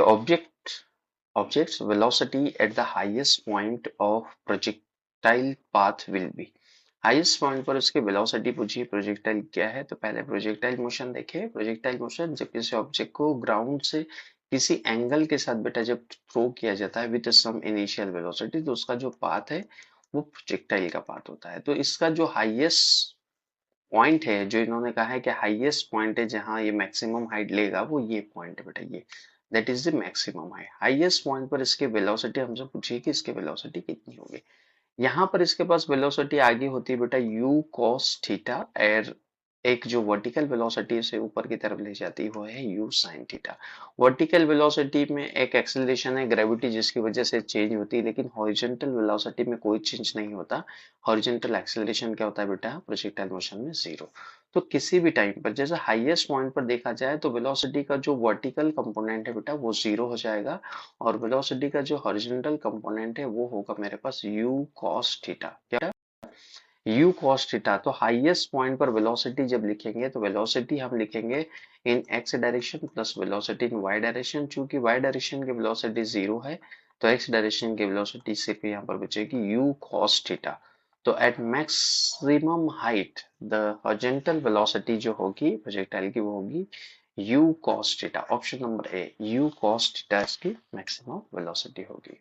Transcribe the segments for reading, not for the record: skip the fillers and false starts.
object's velocity at the highest point of projectile path will be। Highest point पर उसकी velocity पूछिए, projectile क्या है। तो पहले प्रोजेक्टाइल मोशन देखे। प्रोजेक्टाइल मोशन जब किसी ऑब्जेक्ट को ग्राउंड से किसी एंगल के साथ बेटा जब थ्रो किया जाता है विद सम इनिशियल वेलोसिटी, तो उसका जो पाथ है वो प्रोजेक्टाइल का पाथ होता है। तो इसका जो हाईएस्ट पॉइंट है, जो इन्होंने कहा है कि हाईएस्ट पॉइंट है जहां ये मैक्सिमम हाइट लेगा, वो ये पॉइंट है बेटा, ये that is the maximum height. Highest point पर इसकी वेलोसिटी हमसे पूछिए कि इसकी वेलोसिटी कितनी होगी। यहाँ पर इसके पास वेलोसिटी आगे होती है बेटा u cos थीटा, और एक जो वर्टिकल वेलोसिटी से ऊपर की तरफ ले जाती है वो है u sin theta. Vertical velocity में एक एक्सेलरेशन है ग्रेविटी जिसकी वजह से चेंज होती है, लेकिन हॉरिजॉन्टल वेलोसिटी में कोई चेंज नहीं होता। हॉरिजॉन्टल एक्सेलरेशन क्या होता है बेटा प्रोजेक्टाइल मोशन में, जीरो। तो किसी भी टाइम पर जैसे हाईएस्ट पॉइंट पर देखा जाए तो वेलोसिटी का जो वर्टिकल कंपोनेंट है बेटा वो जीरो हो जाएगा, और वेलोसिटी का जो हॉरिजॉन्टल कंपोनेंट है वो होगा मेरे पास u cos थीटा। क्या u cos थीटा। तो हाईएस्ट पॉइंट पर वेलोसिटी जब लिखेंगे तो वेलोसिटी हम लिखेंगे इन x डायरेक्शन प्लस वेलोसिटी इन y डायरेक्शन। चूंकि y डायरेक्शन की वेलोसिटी जीरो है तो x डायरेक्शन की वेलोसिटी सिर्फ यहाँ पर बचेगी u cos थीटा। तो at maximum height the horizontal velocity जो होगी प्रोजेक्टाइल की वो होगी u cos theta. Option number A, u cos theta इसकी मैक्सिमम वेलोसिटी होगी।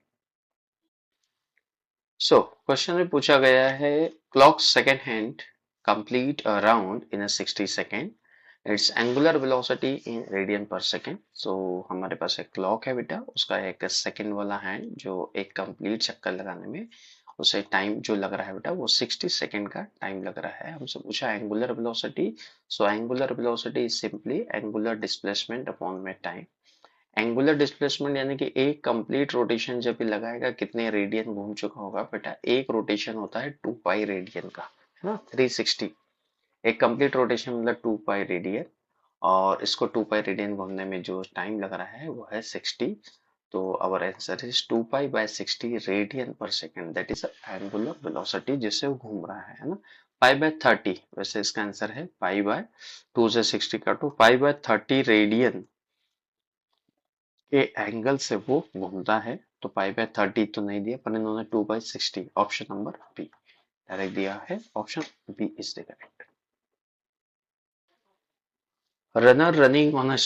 सो क्वेश्चन में पूछा गया है clock second hand complete a round in 60 second, its angular velocity in radian per second. So हमारे पास एक क्लॉक है बेटा, उसका एक सेकेंड वाला हैंड जो एक कंप्लीट चक्कर लगाने में उसे टाइम जो लग रहा है बेटा वो 60 सेकेंड का टाइम लग रहा है। हमसे पूछा angular velocity. So angular velocity is simply angular displacement upon में टाइम। एंगुलर डिस्प्लेसमेंट यानी कि एक कंप्लीट रोटेशन जब ये लगाएगा कितने रेडियन घूम चुका होगा बेटा, एक रोटेशन होता है 2 पाई रेडियन का, है ना, 360। एक कंप्लीट रोटेशन मतलब 2 पाई रेडियन, और इसको 2 पाई रेडियन घूमने में जो टाइम लग रहा है वो है 60। तो our answer is 2 pi by 60 radian per second, that is angular velocity जिससे वो घूम रहा है ना। पाई बाय 30, वैसे इसका आंसर है पाई बाय 2 से 60 काटो, पाई बाय 30 रेडियन के एंगल से वो घूमता है। तो पाई बाय 30 तो नहीं दिया पर इन्होंने 2 by 60, option number B direct दिया है, option B is the correct. Runner running on a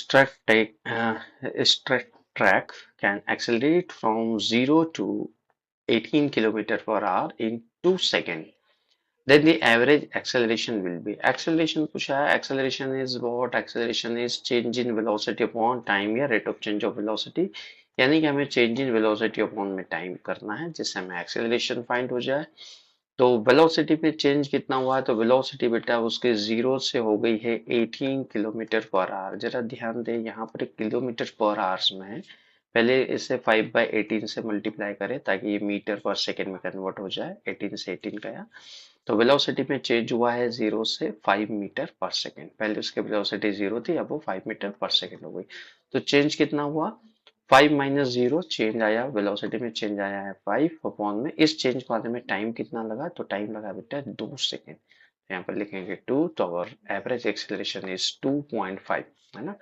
straight track can accelerate from 0 to 18 kilometer per hour in 2 seconds. Then the average acceleration will be। acceleration पूछा है, acceleration is what? acceleration is change in velocity upon time या rate of change of velocity, यानी कि हमें change in velocity upon में time करना है जिससे हमें acceleration find हो जाए। तो वेलोसिटी पे चेंज कितना हुआ है, तो वेलोसिटी बेटा उसके जीरो से हो गई है 18 किलोमीटर पर आवर। जरा ध्यान दें यहाँ पर किलोमीटर पर आवर्स में है, पहले इसे 5 बाई 18 से मल्टीप्लाई करें ताकि ये मीटर पर सेकेंड में कन्वर्ट हो जाए। 18 से 18 गया तो वेलोसिटी में चेंज हुआ है 0 से 5 मीटर पर सेकेंड। पहले उसकी वेलोसिटी 0 थी, अब वो 5 मीटर पर सेकेंड हो गई। तो चेंज कितना हुआ, 5 माइनस 0 चेंज आया, वेलोसिटी में चेंज आया है 5 अपॉन में इस चेंज को आने में टाइम कितना लगा, तो टाइम लगा बेटा 2 सेकेंड। यहाँ पर लिखेंगे 2, तो और एवरेज एक्सेलरेशन इज 2.5, है ना।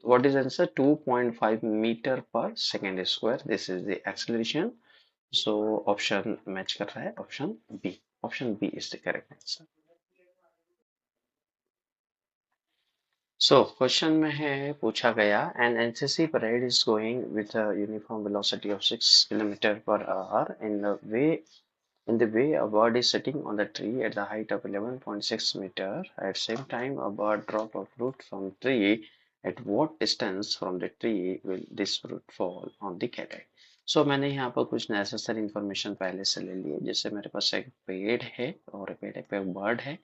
What is answer, 2.5 metre per second square, this is the acceleration. So option match कर रहा है, option B. Option B is the correct answer. So question में है पूछा गया an NCC parade is going with a uniform velocity of 6 kilometre per hour in the way a bird is sitting on the tree at the height of 11.6 meter. At same time a bird drop a fruit from tree, at what distance from the tree will this fruit fall on the cat? सो मैंने यहाँ पर कुछ necessary information पहले से ले ली है। जैसे मेरे पास एक पेड़ है और पेड़ पे बर्ड है,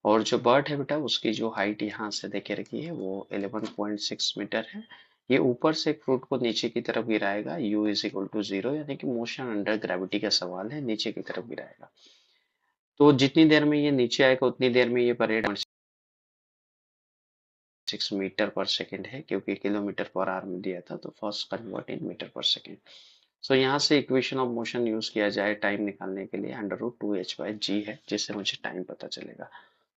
और जो बर्ड है बेटा उसकी जो हाइट यहाँ से देखे रखी है वो 11.6 मीटर है। ये ऊपर से एक फ्रूट को नीचे की तरफ गिराएगा, u इज इक्वल टू 0, यानी कि मोशन अंडर ग्रेविटी का सवाल है, नीचे की तरफ गिराएगा। तो जितनी देर में ये नीचे आएगा उतनी देर में ये परेड 6 मीटर पर सेकेंड है, क्योंकि किलोमीटर पर आवर में दिया था, तो first convert in metre per second. सो यहाँ से इक्वेशन ऑफ मोशन यूज किया जाए टाइम निकालने के लिए, अंडर रूट 2h/g है जिससे मुझे टाइम पता चलेगा।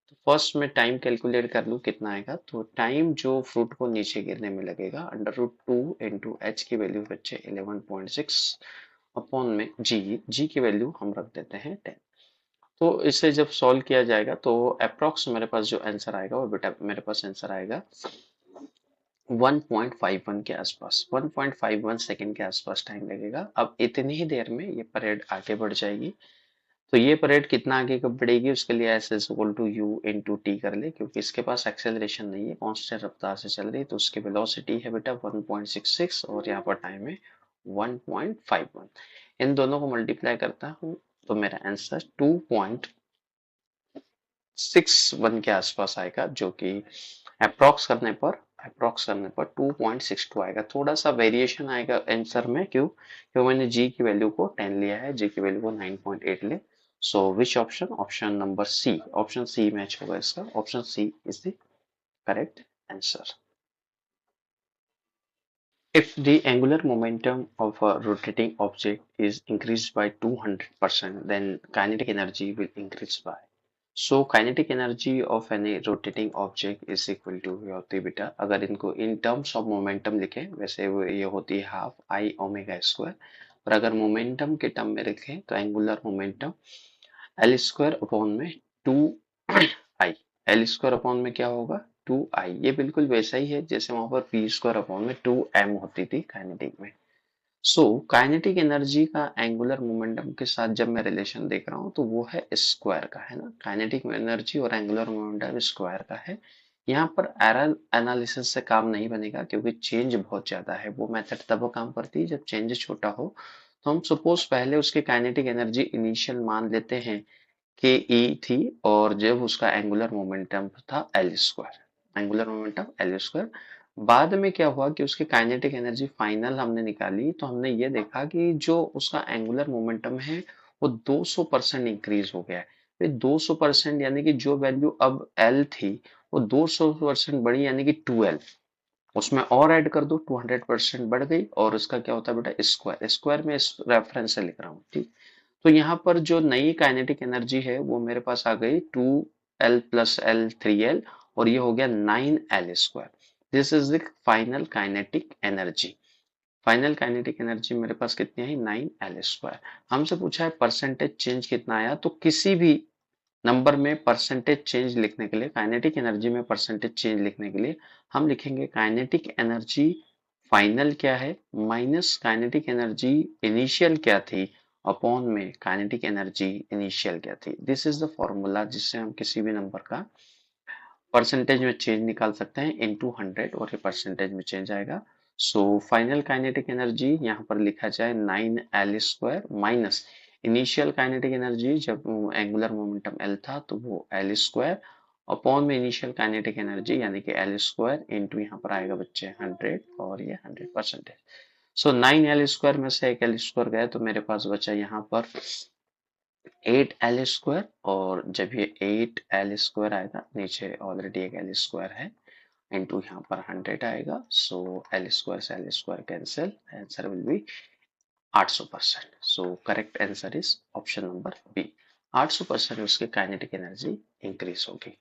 तो फर्स्ट में टाइम कैलकुलेट कर लूँ कितना आएगा, तो टाइम जो फ्रूट को नीचे गिरने में लगेगा √2 × h की वैल्यू बच्चे 11.6 अपॉन में जी की वैल्यू हम रख देते हैं 10। तो इसे जब सॉल्व किया जाएगा तो अप्रोक्स मेरे पास जो आंसर आएगा वो बेटा मेरे पास आंसर आएगा 1.51 के आसपास, 1.51 सेकेंड के आसपास टाइम लगेगा। अब इतनी ही देर में ये परेड आगे बढ़ जाएगी। तो ये परेड कितना आगे कब बढ़ेगी, उसके लिए s is equal to u into t कर ले, क्योंकि इसके पास एक्सेलरेशन नहीं है, कांस्टेंट रफ्तार से चल रही है, तो उसकी वेलोसिटी है बेटा 1.66 और यहाँ पर टाइम है 1.51। इन दोनों को मल्टीप्लाई करता हूँ तो मेरा आंसर 2.61 के आसपास आएगा, जो कि अप्रोक्स करने पर 2.62 आएगा। थोड़ा सा वेरिएशन आएगा आंसर में, क्यों मैंने जी की वैल्यू को 10 लिया है, जी की वैल्यू को 9.8 ले। So which option, option number C, option C match होगा इसका, option C is the correct answer. If the angular momentum of a rotating object is increased by 200%, then kinetic energy will increase by. So kinetic energy of any rotating object is equal to ये होती है बेटा, अगर इनको in terms of momentum लिखें, वैसे वो ये होती है हाफ आई ओमेगा स्क्वायर, और अगर मोमेंटम के टर्म में लिखें तो angular momentum L square upon में 2 आई, एल स्क्वायर अपॉन में क्या होगा 2 आई। ये बिल्कुल वैसा ही है जैसे वहां पर पी स्क्वायर अपॉन में 2 m होती थी काइनेटिक में। सो काइनेटिक एनर्जी का एंगुलर मोमेंटम के साथ जब मैं रिलेशन देख रहा हूँ तो वो है स्क्वायर का, है ना, काइनेटिक एनर्जी और एंगुलर मोमेंटम स्क्वायर का है। यहाँ पर एरर एनालिसिस से काम नहीं बनेगा, क्योंकि चेंज बहुत ज्यादा है। वो मेथड तब काम करती है जब चेंज छोटा हो। तो हम सपोज पहले उसके काइनेटिक एनर्जी इनिशियल मान लेते हैं के ई थी, और जब उसका एंगुलर मोमेंटम था L square, angular momentum L square. बाद में क्या हुआ कि उसकी काइनेटिक एनर्जी फाइनल हमने निकाली, तो हमने ये देखा कि जो उसका एंगुलर मोमेंटम है वो 200% इंक्रीज हो गया है। फिर 200% यानी कि जो वैल्यू अब एल थी वो 200% बढ़ी, यानी कि 2l, उसमें और ऐड कर दो 200% बढ़ गई, और उसका क्या होता है बेटा स्क्वायर, स्क्वायर में इस रेफरेंस से लिख रहा हूँ, ठीक। तो यहाँ पर जो नई काइनेटिक एनर्जी है वो मेरे पास आ गई 2l+l 3l, और ये हो गया 9l²। This is the final kinetic energy. Final kinetic energy मेरे पास कितनी आई 9l²। हमसे पूछा है परसेंटेज चेंज कितना आया, तो किसी भी नंबर में परसेंटेज चेंज लिखने के लिए, काइनेटिक एनर्जी में परसेंटेज चेंज लिखने के लिए हम लिखेंगे काइनेटिक एनर्जी फाइनल क्या है माइनस काइनेटिक एनर्जी इनिशियल क्या थी अपॉन में काइनेटिक एनर्जी इनिशियल क्या थी। दिस इज द फॉर्मूला जिससे हम किसी भी नंबर का परसेंटेज में चेंज निकाल सकते हैं इनटू 100, और ये परसेंटेज में चेंज आएगा। सो फाइनल काइनेटिक एनर्जी यहाँ पर लिखा जाए 9l² minus initial kinetic energy, जब एंगुलर मोमेंटम l था तो वो l² अपॉन में इनिशियल काइनेटिक एनर्जी यानी कि l² इनटू यहाँ पर आएगा बच्चे 100, और ये 100%। सो 9l² में से एक l² गया, तो मेरे पास बचा यहाँ पर 8l², और जब ये 8l² आएगा, नीचे ऑलरेडी एक l² है, इनटू यहाँ पर 100 आएगा। सो l² से l² cancel, answer will be 800%। So correct answer is option number B, 800% उसकी काइनेटिक एनर्जी इंक्रीज होगी।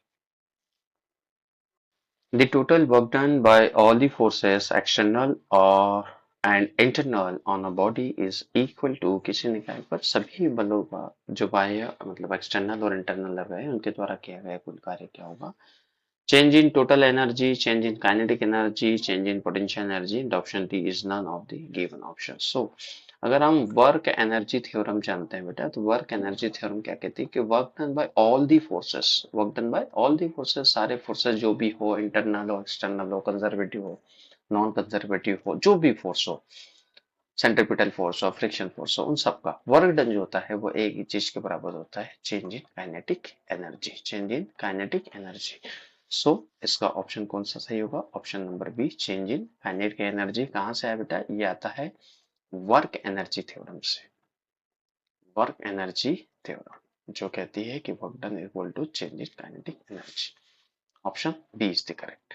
The total work done by all the forces external or and internal on a body is equal to, किसी निकाय पर सभी बलों का जो बाह्य मतलब एक्सटर्नल और इंटरनल लग रहे हैं उनके द्वारा किया गया कुल कार्य क्या होगा। Change in total energy, change in kinetic energy, change in potential energy, and option D is none of the given option. So अगर हम वर्क एनर्जी थ्योरम जानते हैं बेटा, तो वर्क एनर्जी थ्योरम क्या कहती है कि work done by all the forces, work done by all the forces, सारे फोर्सेस जो भी हो, इंटरनल हो, एक्सटर्नल हो, कंजर्वेटिव हो, नॉन कंजर्वेटिव हो, जो भी फोर्स हो, सेंट्रीपिटल फोर्स हो, फ्रिक्शन फोर्स हो, उन सबका वर्क डन जो होता है वो एक ही चीज के बराबर होता है, change in kinetic energy, change in kinetic energy. So इसका ऑप्शन कौन सा सही होगा, option number B, change in kinetic energy. कहाँ से आया बेटा, ये आता है वर्क एनर्जी थ्योरम से, वर्क एनर्जी थ्योरम जो कहती है कि work done equal to change in kinetic energy. Option B is the correct.